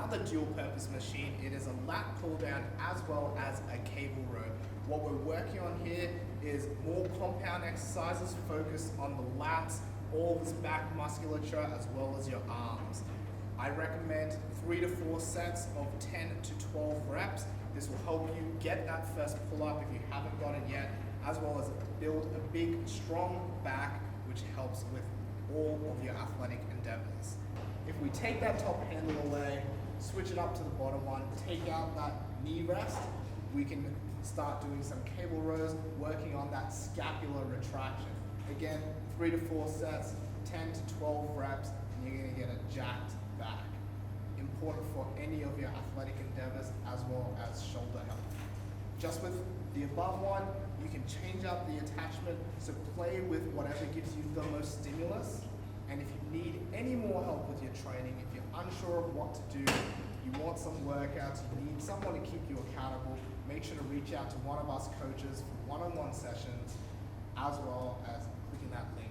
another dual purpose machine. It is a lat pull down as well as a cable row. What we're working on here is more compound exercises focused on the lats, all this back musculature as well as your arms. I recommend 3 to 4 sets of 10 to 12 reps. This will help you get that first pull up if you haven't got it yet, as well as build a big, strong back, which helps with all of your athletic endeavors. If we take that top handle away, switch it up to the bottom one, take out that knee rest, we can start doing some cable rows, working on that scapular retraction. Again, 3 to 4 sets, 10 to 12 reps, and you're gonna get a jacked back. Important for any of your athletic endeavors as well as shoulder health. Just with the above one, you can change up the attachment, so play with whatever gives you the most stimulus. And if you need any more help with your training, if you're unsure of what to do, you want some workouts, you need someone to keep you accountable, make sure to reach out to one of us coaches for one-on-one sessions, as well as clicking that link